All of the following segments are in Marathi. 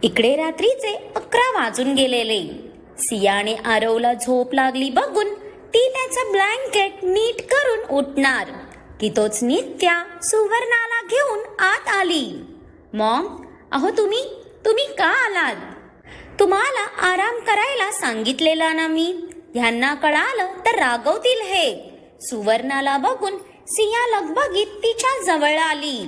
इकडे रात्रीचे 11 वाजून गेलेले. सियाने आरवला झोप लागली बघून ती त्याचं ब्लँकेट नीट करून उठणार की तोच नित्या सुवर्णाला घेऊन आत आली. मॉम, अहो तुम्ही का आलात? तुम्हाला आराम करायला सांगितलेलं ना मी. ह्यांना कळालं तर रागवतील हे. सुवर्णाला बघून सिया लगबगीत तिच्या जवळ आली.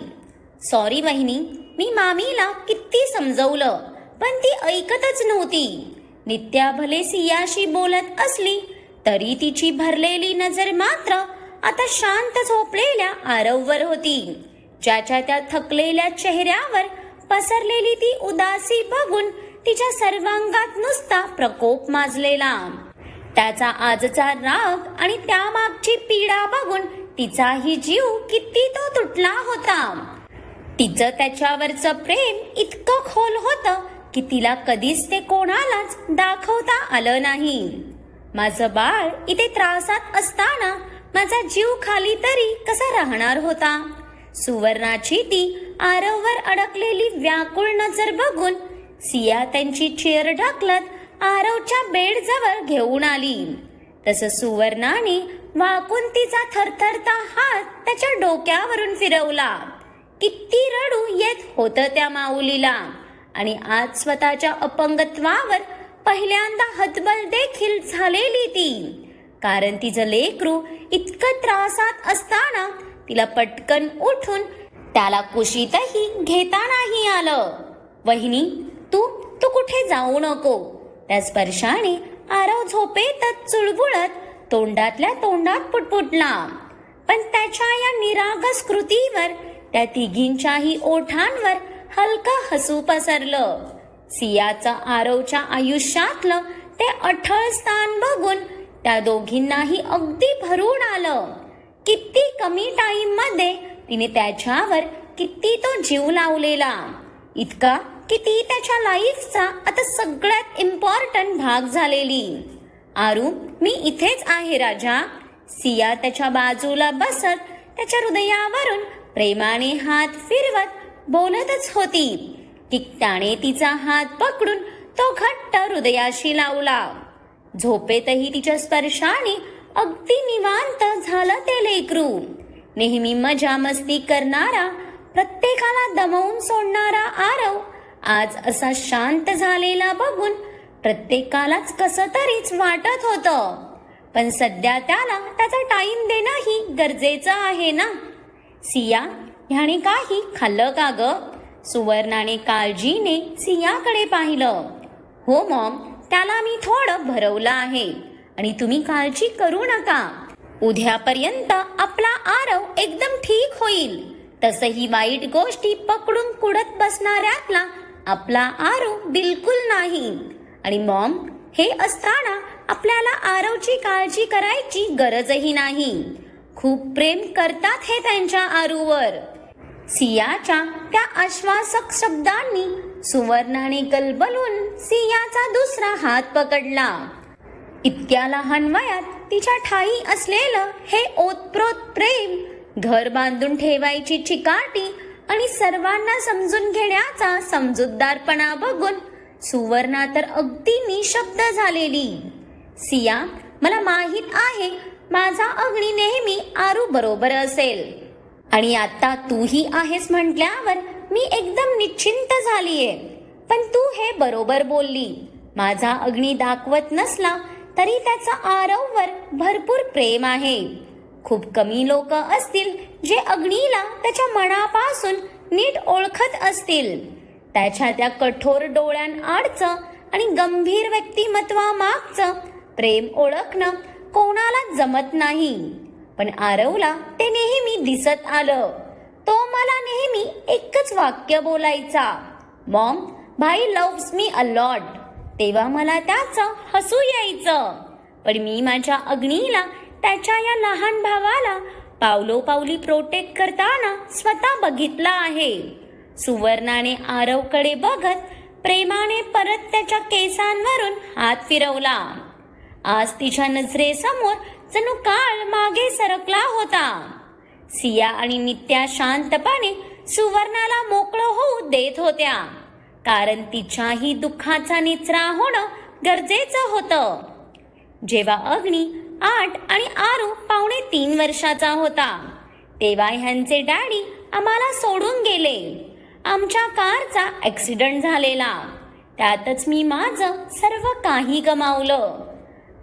सॉरी वहिनी, मी मामीला किती समजवलं पण ती ऐकतच नव्हती. नित्या भले सियाशी बोलत असली तरी तिची भरलेली नजर मात्र आता शांत झोपलेल्या आरववर होती. ज्याच्या त्या थकलेल्या चेहऱ्यावर पसरलेली ती उदासी बघून तिच्या सर्वांगात नुसता प्रकोप माजलेला. त्याचा आजचा राग आणि त्यामागची पीडा बघून तिचाही जीव किती तो तुटला होता. तिचं त्याच्यावरचं प्रेम इतकं खोल होतं की तिला कधीच ते कोणालाच दाखवता आलं नाही. माझं बाळ इथे त्रासात असताना माझा जीव खाली तरी कसा राहणार होता? सुवर्णाची ती आरववर अडकलेली व्याकुळ नजर बघून सिया त्यांची चेअर ढकलत आरवच्या बेड जवळ घेऊन आली. तसं सुवर्णाने वाकून तिचा थरथरता हात त्याच्या डोक्यावरून फिरवला. किती रडू येत होतं त्या माऊलीला आणि आज स्वतःच्या अपंगत्वावर पहिल्यांदा हतबल देखील झालेली ती. कारण तिचं लेकरू इतकं त्रासात असताना तिला पटकन उठून त्याला कुशीतही घेता नाही आलं. वहिनी, तू कुठे जाऊ नको. त्या स्पर्शाने आरव झोपेतच चुळबुळत तोंडातल्या तोंडात पुटपुटला. पण त्याच्या या निरागस कृतीवर त्या तिघींच्याही ओठांवर हलकं हसू पसरलं. सियाचं आरवच्या आयुष्यातलं ते अठळ स्थान बघून त्या दोघींनाही अगदी भरून आलं. किती कमी टाइम मध्ये तिने त्याच्यावर किती तो जीव लावलेला. इतका की ती त्याच्या लाईफचा आता सगळ्यात इम्पॉर्टंट भाग झालेली. आरू, मी इथेच आहे राजा. सिया त्याच्या बाजूला बसत त्याच्या हृदयावरून प्रेमाने हात फिरवत बोलतच होती की त्याने तिचा हात पकडून तो घट्ट हृदयाशी लावला. झोपेतही तिच्या स्पर्शाने अगदी निवांत झालं ते लेकरू. नेहमी मजा मस्ती करणारा, प्रत्येकाला दमवून सोडणारा आरव आज असा शांत झालेला बघून प्रत्येकालाच कसं तरीच वाटत होतं. पण सध्या त्याला त्याचा टाइम देणंही गरजेचं आहे ना. सिया, ह्याने काही खाल्लं का ग? सुवर्णाने काळजीने सियाकडे पाहिलं. हो मॉम, त्याला मी थोडं भरवलं आहे आणि तुम्ही काळजी करू नका. उद्यापर्यंत आपला आरव एकदम ठीक होईल. तसही वाईट गोष्टी पकडून कुडत बसणाऱ्यातला आपला आरव बिलकुल नाही. आणि मॉम, हे असताना आपल्याला आरवची काळजी करायची गरजही नाही. खूप प्रेम करतात हे त्यांच्या आरूवर. सियाच्या त्या आश्वासक शब्दांनी सुवर्णाने गलबलून सियाचा दुसरा हात पकडला. इतक्या लहान वयात तिच्या ठाई असलेलं हे ओतप्रोत प्रेम, घर बांधून ठेवायची चिकाटी आणि सर्वांना समजून घेण्याचा समजूतदारपणा बघून सुवर्णा तर अगदी निशब्द झालेली. सिया, मला माहित आहे माझा अग्नी नेहमी आरू बरोबर असेल आणि आता तूही आहेस म्हटल्यावर मी एकदम निश्चिंत झालीये. पण तू हे बरोबर बोलली. माझा अग्नी दाखवत नसला तरी त्याचा आरववर भरपूर प्रेम आहे. खूप कमी लोक असतील जे अग्नीला त्याच्या मनापासून नीट ओळखत असतील. त्याच्या त्या कठोर डोळ्यांआडचं आणि गंभीर व्यक्तिमत्वामागचं प्रेम ओळखणं कोणाला जमत नाही. पण आरवला ते नेहमी दिसत आलं. तो मला नेहमी एकच वाक्य बोलायचा, मॉम, भाई लव्स मी अ लॉट. तेव्हा मला त्याचं हसू यायचं. पण मी माझ्या अग्नीला, त्याच्या या लहान भावाला पावलोपावली प्रोटेक्ट करताना स्वतः बघितलं आहे. सुवर्णाने आरवकडे बघत प्रेमाने परत त्याच्या केसांवरून हात फिरवला. आज तिच्या नजरेसमोर जणू काळ मागे सरकला होता. सिया आणि नित्या शांतपणे सुवर्णाला मोकळं होऊ देत होत्या. कारण तिच्याही दुःखाचा निचरा होणं गरजेचं होतं. जेव्हा अग्नी 8 आणि आरू 2.5 वर्षाचा होता तेव्हा ह्यांचे डॅडी आम्हाला सोडून गेले. आमच्या कारचा ॲक्सिडेंट झालेला, त्यातच मी माझं सर्व काही गमावलं.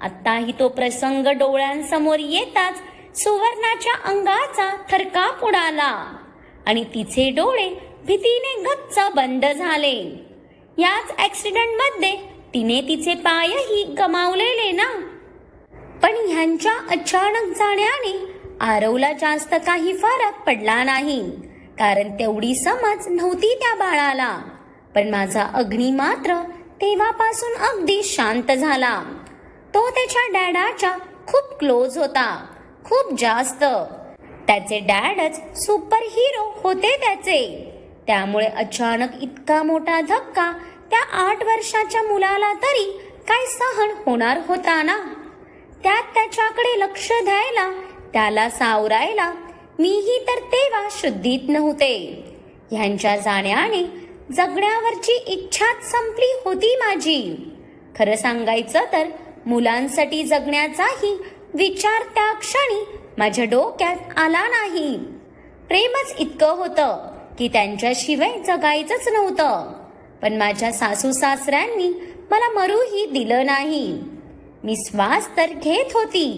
आत्ताही तो प्रसंग डोळ्यांसमोर येताच सुवर्णाच्या अंगाचा थरकाप उडाला आणि तिचे डोळे भीतीने गच्च बंद झाले. याच ॲक्सिडेंटमध्ये तिने तिचे पायही गमावलेले ना. पण ह्यांच्या अचानक जाण्याने आरवला जास्त काही फरक पडला नाही, कारण तेवढी समज नव्हती त्या बाळाला. पण माझा अग्नी मात्र तेव्हापासून अगदी शांत झाला. तो त्याच्या डॅडाच्या खूप क्लोज होता, खूप जास्त. त्याचे डॅडच सुपर हिरो होते त्याचे. त्यामुळे अचानक इतका मोठा धक्का त्या 8 वर्षाच्या मुलाला तरी काय सहन होणार होता ना. त्यात त्याच्याकडे लक्ष द्यायला, त्याला सावरायला मीही तर तेव्हा शुद्धीत नव्हते. ह्यांच्या जाण्याने जगण्यावरची इच्छाच संपली होती माझी. खरं सांगायचं तर मुलांसाठी जगण्याचाही विचार त्या क्षणी माझ्या डोक्यात आला नाही. प्रेमच इतकं होतं की त्यांच्याशिवाय जगायचंच नव्हतं. पण माझ्या सासू सासऱ्यांनी मला मरूही दिलं नाही. मी श्वास तर घेत होती,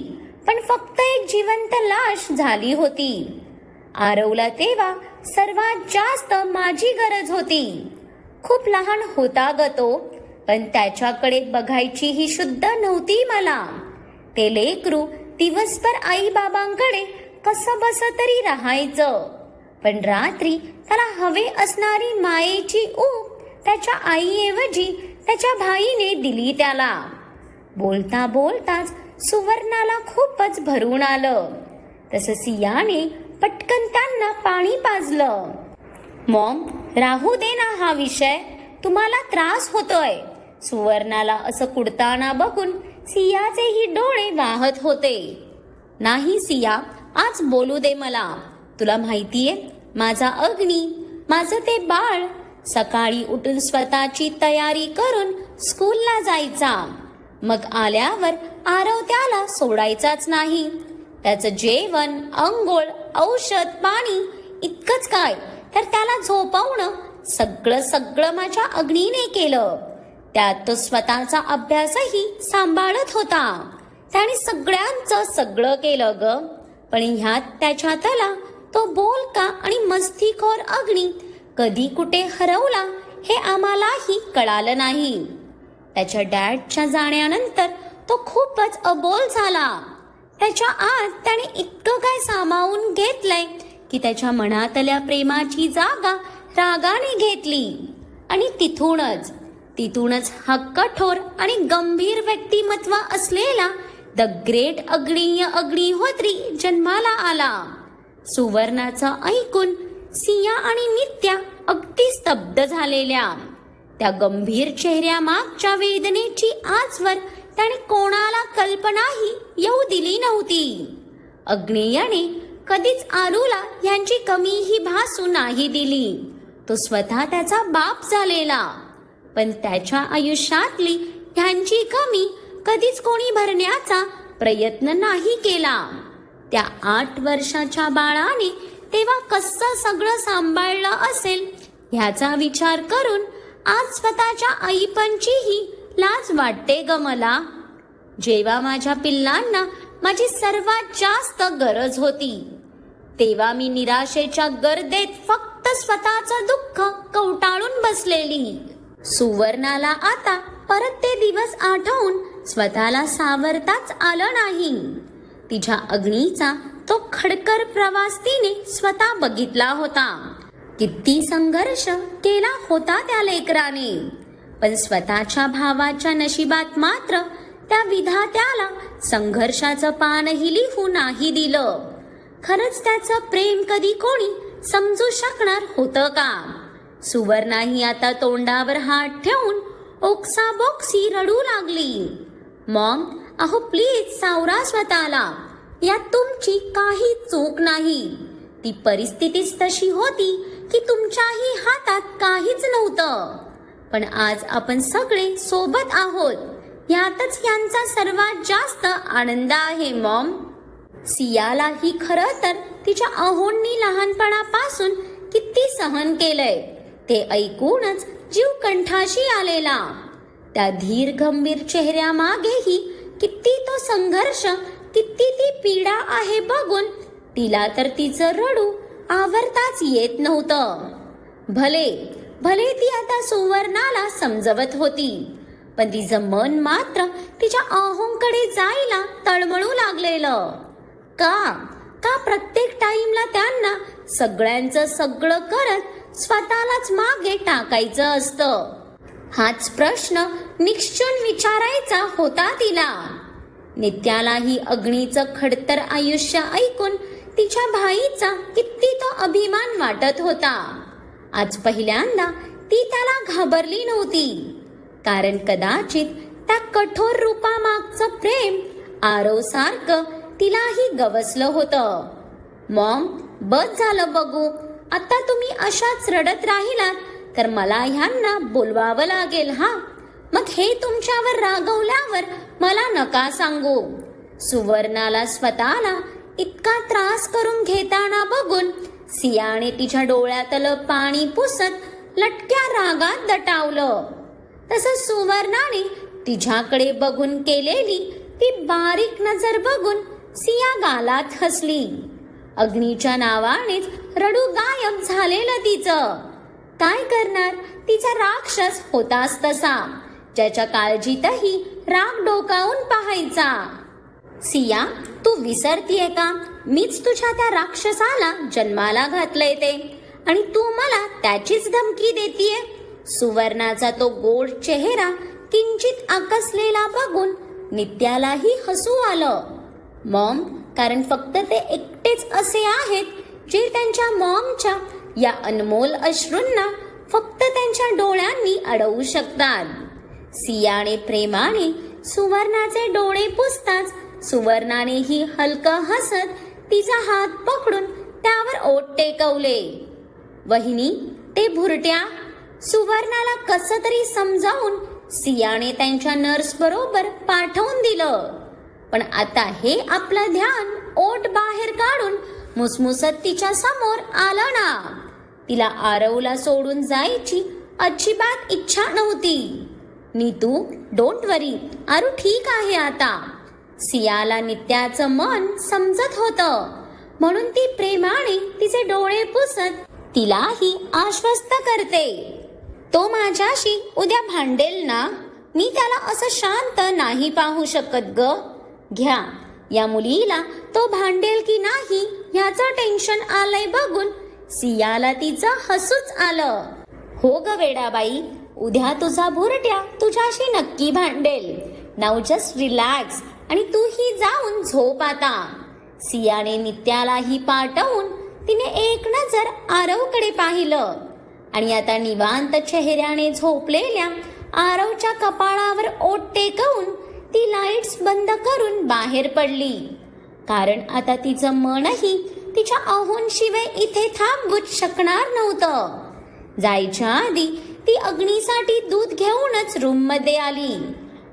पण फक्त एक जिवंत लाश झाली होती. आरवला तेव्हा सर्वात जास्त माझी गरज होती. खूप लहान होता ग तो, पण त्याच्याकडे बघायची ही शुद्ध नव्हती मला. ते लेकरू दिवसभर आई बाबांकडे कसं बस तरी राहायचं, पण रात्री त्याला हवे असणारी मायेची ऊब त्याच्या आईऐवजी त्याच्या भाईने दिली त्याला. बोलता बोलताच सुवर्णाला खूपच भरून आलं. तसं सियाने पटकन त्यांना पाणी पाजलं. मॉम, राहू दे ना हा विषय, तुम्हाला त्रास होतोय. सुवर्णाला असं कुडताना बघून सियाचेही डोळे वाहत होते. नाही सिया, आज बोलू दे मला. तुला माहितीये, माझा अग्नी, माझं ते बाळ सकाळी उठून स्वतःची तयारी करून स्कूलला जायचा. मग आल्यावर आरव त्याला सोडायचाच नाही. त्याचं जेवण, अंघोळ, औषध, पाणी इतकंच काय तर त्याला झोपवणं सगळं माझ्या अग्नीने केलं. त्यात तो स्वतःचा अभ्यासही सांभाळत होता. त्याने सगळ्यांचं सगळं केलं ग. पण ह्यात त्याच्यातला तो बोलका आणि मस्तीखोर अग्नी कधी कुठे हरवला हे आम्हालाही कळालं नाही. त्याच्या डॅडच्या जाण्यानंतर तो खूपच अबोल झाला. त्याच्या आत त्याने इतकं काय सामावून घेतलंय की त्याच्या मनातल्या प्रेमाची जागा रागाने घेतली. आणि तिथूनच हा कठोर आणि गंभीर व्यक्तिमत्व असलेला द ग्रेट अग्निहोत्री जन्माला आला. सुवर्णाचं ऐकून सिया आणि नित्या अगदी स्तब्ध झालेल्या. त्या गंभीर चेहऱ्यामागच्या वेदनेची आजवर त्याने कोणाला कल्पनाही येऊ दिली नव्हती. अग्नेयाने कधीच आरूला ह्यांची कमीही भासू नाही दिली. तो स्वतः त्याचा बाप झालेला, पण त्याच्या आयुष्यातली ह्यांची कमी कधीच कोणी भरण्याचा प्रयत्न नाही केला. त्या 8 वर्षाच्या बाळाने तेव्हा कसं सगळं सांभाळलं असेल ह्याचा विचार करून आज स्वतःच्या आईपणचीही लाज वाटते ग मला. जेव्हा माझ्या पिल्लांना माझी सर्वात जास्त गरज होती तेव्हा मी निराशेच्या गर्देत फक्त स्वतःचं दुःख कवटाळून बसलेली. सुवर्णाला आता परत ते दिवस आठवून स्वतःला सावरताच आलं नाही. तिच्या अग्नीचा तो खडकर प्रवास तिने स्वतः बघितला होता. किती संघर्ष केला होता त्या लेकराने, पण स्वतःच्या भावाच्या नशिबात मात्र त्या विधात्याला संघर्षाचं पानही लिहू नाही दिलं. खरंच त्याचं प्रेम कधी कोणी समजू शकणार होतं का? सुवर्णाही आता तोंडावर हात ठेवून ओक्साबोक्सी रडू लागली. मॉम, अहो प्लीज सावरा स्वतःला. यात तुमची काही चूक नाही. ती परिस्थितीच तशी होती की तुमच्याही हातात काहीच नव्हतं. पण आज आपण सगळे सोबत आहोत यातच यांचा सर्वात जास्त आनंद आहे मॉम. सियालाही खरं तर तिच्या अहोंनी लहानपणापासून किती सहन केलंय ते ऐकूनच जीव कंठाशी आलेला. त्या धीर गंभीर चेहऱ्यामागेही किती तो संघर्ष, किती ती पीडा आहे बघून तिला तर तिचं रडू आवरताच येत नव्हतं. भले ती आता सुवर्णाला समजवत होती, पण तिचं मन मात्र तिच्या अहोंकडे जायला तळमळू लागलेलं. का प्रत्येक टाइमला त्यांना सगळ्यांचं सगळं करत स्वतःलाच मागे टाकायचं असतं? हाच प्रश्न निक्षून विचारायचा होता तिला. नित्यालाही अग्नीचं खडतर आयुष्य ऐकून तिच्या भाईचा किती तो अभिमान वाटत होता. आज पहिल्यांदा ती त्याला घाबरली नव्हती, कारण कदाचित त्या कठोर रूपामागचं प्रेम आरव सारखं तिलाही गवसलं होतं. मॉम, बस झालं बघू. आता तुम्ही अशाच रडत राहिलात तर मला ह्यांना बोलवावं लागेल हा. मग हे तुमच्यावर रागवल्यावर मला नका सांगू. सुवर्णाला स्वतःला इतका त्रास करून घेताना बघून सियाने तिच्या डोळ्यातलं पाणी पुसत लटक्या रागात दटावलं. तसं सुवर्णाने तिच्याकडे बघून केलेली ती बारीक नजर बघून सिया गालात हसली. अग्नीच्या नावानेच रडू गायब झालेलं तिचं. काय करणार, तिचा राक्षस होताच तसा, ज्याच्या काळजीतही राग डोकावून पाहायचा. सिया, तू विसरतीये का? मीच तुझ्या त्या राक्षसाला जन्माला घातलंय ते, आणि तू मला त्याचीच धमकी देतीये. सुवर्णाचा तो गोड चेहरा किंचित आकसलेला बघून नित्यालाही हसू आलं. मॉम, कारण फक्त ते एकटेच असे आहेत जे त्यांच्या मॉमच्या या अनमोल अश्रूंना फक्त त्यांच्या डोळ्यांनी अडवू शकतात. सियाने प्रेमाने सुवर्णाचे डोळे पुसताच सुवर्णानेही हलकं हसत तिचा हात पकडून त्यावर ओठ टेकवले. वहिनी, ते भुरट्या. सुवर्णाला कसं तरी समजावून सियाने त्यांच्या नर्स बरोबर पाठवून दिलं. पण आता हे आपलं ध्यान ओठ बाहेर काढून मुसमुसत तिच्या समोर आलं ना. तिला आरवला सोडून जायची अजिबात इच्छा नव्हती. नीतू, डोंट वरी, आरू ठीक आहे आता. सियाला नित्याचं मन समजत होतं, म्हणून ती प्रेमाने तिचे डोळे पुसत तिलाही आश्वस्त करते. तो माझ्याशी उद्या भांडेल ना. मी त्याला असं शांत नाही पाहू शकत ग. घ्या, या मुलीला तो भांडेल की नाही याचं टेन्शन आलंय बघून सियाला तिचं हसूच आलं. हो ग वेडाबाई, उद्या तुझा भुरट्या तुझ्याशी नक्की भांडेल. नाऊ जस्ट रिलॅक्स आणि तूही जाऊन झोप आता. सियाने नित्यालाही पाठवून तिने एक नजर आरवकडे पाहिलं आणि आता निवांत चेहऱ्याने झोपलेल्या आरवच्या कपाळावर ओठ टेकवून ती लाईट्स बंद करून बाहेर पडली. कारण आता तिचं मनही तिच्या अहोंशिवाय इथे थांबूच शकणार नव्हतं. जायच्या आधी ती अग्नीसाठी दूध घेऊनच रूम मध्ये आली,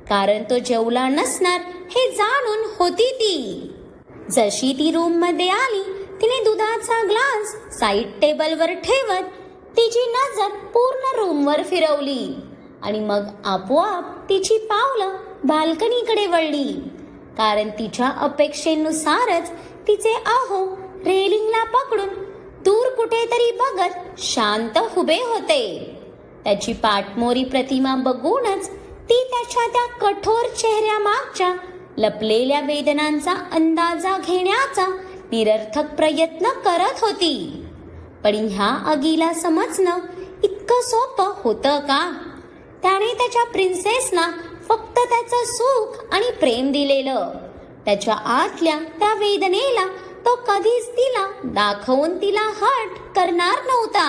कारण तो जेवला नसणार हे जाणून होती ती. जशी ती रूम मध्ये आली तिने दुधाचा ग्लास साईड टेबलवर ठेवत तिची नजर पूर्ण रूमवर फिरवली आणि मग आपोआप तिची पावलं बाल्कनीकडे वळली. कारण तिच्या अपेक्षेनुसारच तिचे अहो रेलिंगला पकडून दूर कुठेतरी बघत शांत उभे होते. त्याची पाठमोरी प्रतिमा बघूनच ती त्याच्या त्या कठोर चेहऱ्यामागच्या लपलेल्या वेदनांचा अंदाजा घेण्याचा निरर्थक प्रयत्न करत होती. पण ह्या आगीला समजणं इतकं सोपं होतं का? त्याने त्याच्या प्रिन्सेसना फक्त त्याचं सुख आणि प्रेम दिलेलं. त्याच्या आतल्या त्या वेदनेला तो कधीच तिला दाखवून तिला हट करणार नव्हता.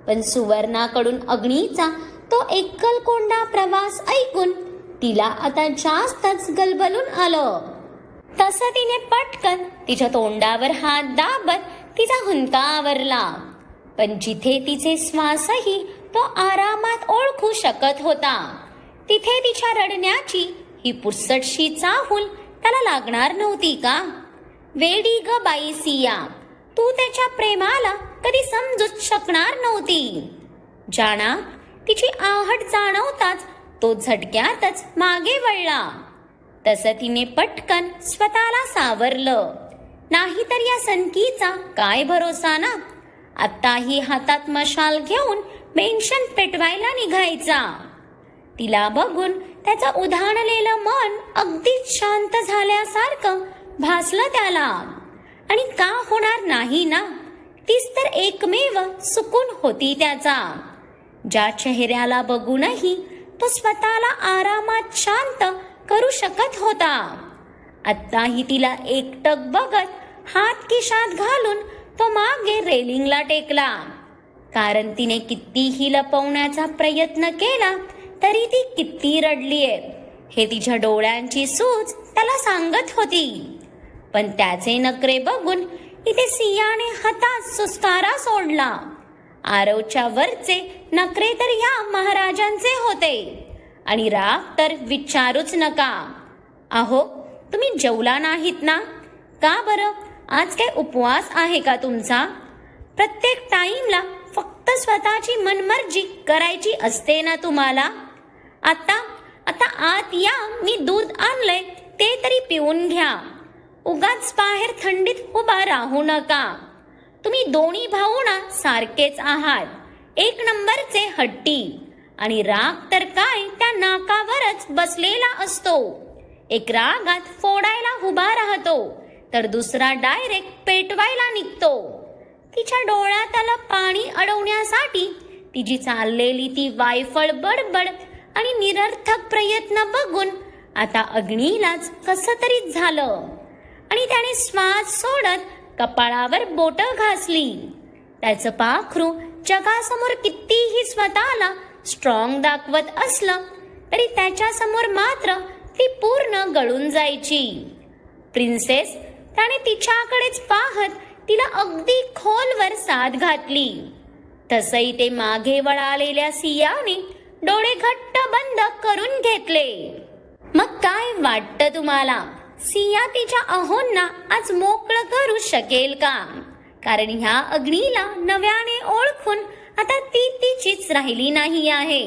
पण सुवर्णाकडून अग्नीचा तो एकलकोंडा प्रवास ऐकून तिला आता जास्तच गलबलून आलं. तसं तिने पटकन तिच्या तोंडावर हात दाबत तिचा हुंका आवरला. पण जिथे तिचे श्वासही तो आरामात ओळखू शकत होता. तिथे तिच्या रडण्याची ही पुसटशी चाहूल त्याला लागणार नव्हती का? वेडी ग बाई सिया, तू त्याच्या प्रेमाला कधी समजूच शकणार नव्हती. जाणा तिची आहट जाणवताच तो झटक्यातच मागे वळला. तसं तिने पटकन स्वतःला सावरलं. नाहीतर या सनकीचा काय भरोसा ना. आत्ताही हातात मशाल घेऊन मेन्शन पेटवायला निघायचा. तिला बघून त्याचं उधाणलेलं मन अगदीच शांत झाल्यासारखं भासलं त्याला. आणि का होणार नाही ना, तीच तर एकमेव सुकून होती त्याचा, ज्या चेहऱ्याला बघूनही तो स्वतःला आरामात शांत करू शकत होता. आत्ताही तिला एकटक बघत हात खिशात घालून तो मागे रेलिंगला टेकला. कारण तिने कितीही लपवण्याचा प्रयत्न केला तरी ती किती रडलीये हे तिच्या डोळ्यांची सूज त्याला सांगत होती. पण त्याचे नखरे बघून इथे सियाने हातात सुस्कारा सोडला. आरवच्या वरचे नखरे तर या महाराजांचे होते आणि राग तर विचारूच नका. अहो, तुम्ही जेवला नाहीत ना? का बरं, आज काय उपवास आहे का तुमचा? प्रत्येक टाइमला फक्त स्वतःची मनमर्जी करायची असते ना तुम्हाला? आता आत या, मी दूध आणलंय ते तरी पिऊन घ्या. उगाच बाहेर थंडीत उभा राहू नका. तुम्ही दोन्ही भाऊ ना सारखेच आहात, एक नंबरचे हट्टी. आणि राग तर काय त्या नाकावरच बसलेला असतो. एक रागात फोडायला उभा राहतो तर दुसरा डायरेक्ट पेटवायला निघतो. तिच्या डोळ्यात आलं पाणी अडवण्यासाठी तिची चाललेली ती वायफळ बडबड आणि निरर्थक प्रयत्न बघून आता अग्नीलाच कसं तरी झालं आणि त्याने श्वास सोडत कपाळावर बोटं घासली. त्याचं पाखरू जगासमोर कितीही स्वतःला स्ट्रॉंग दाखवत असलं तरी त्याच्या समोर मात्र ती पूर्ण गळून जायची. प्रिन्सेस, त्याने तिच्याकडेच पाहत तिला अगदी खोलवर साद घातली. तसही ते मागे वळालेल्या सियाने डोळे घट्ट बंद करून घेतले. मग काय वाटतं तुम्हाला, सिया तिच्या अहोंना आज मोकळं करू शकेल का? कारण ह्या अग्नीला नव्याने ओळखून आता ती तिचीच राहिली नाही आहे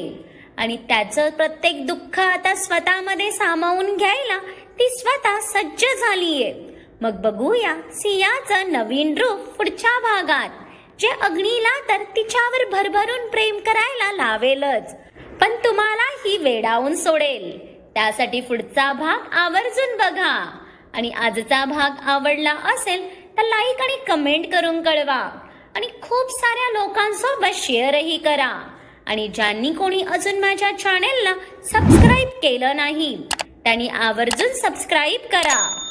आणि त्याचं प्रत्येक दुःख आता स्वतःमध्ये सामावून घ्यायला ती स्वतः सज्ज झालीये. मग बघूया सियाचं नवीन रूप पुढच्या भागात, जे अग्नीला तर तिच्यावर भरभरून प्रेम करायला लावेलच, पण तुम्हालाही वेडावून सोडेल. त्यासाठी पुढचा भाग आवर्जून बघा. आणि आजचा भाग आवडला असेल तर लाईक आणि कमेंट करून कळवा आणि खूप साऱ्या लोकांसोबत शेअरही करा. आणि ज्यांनी कोणी अजून माझ्या चॅनेलला सबस्क्राईब केलं नाही त्यांनी आवर्जून सबस्क्राईब करा.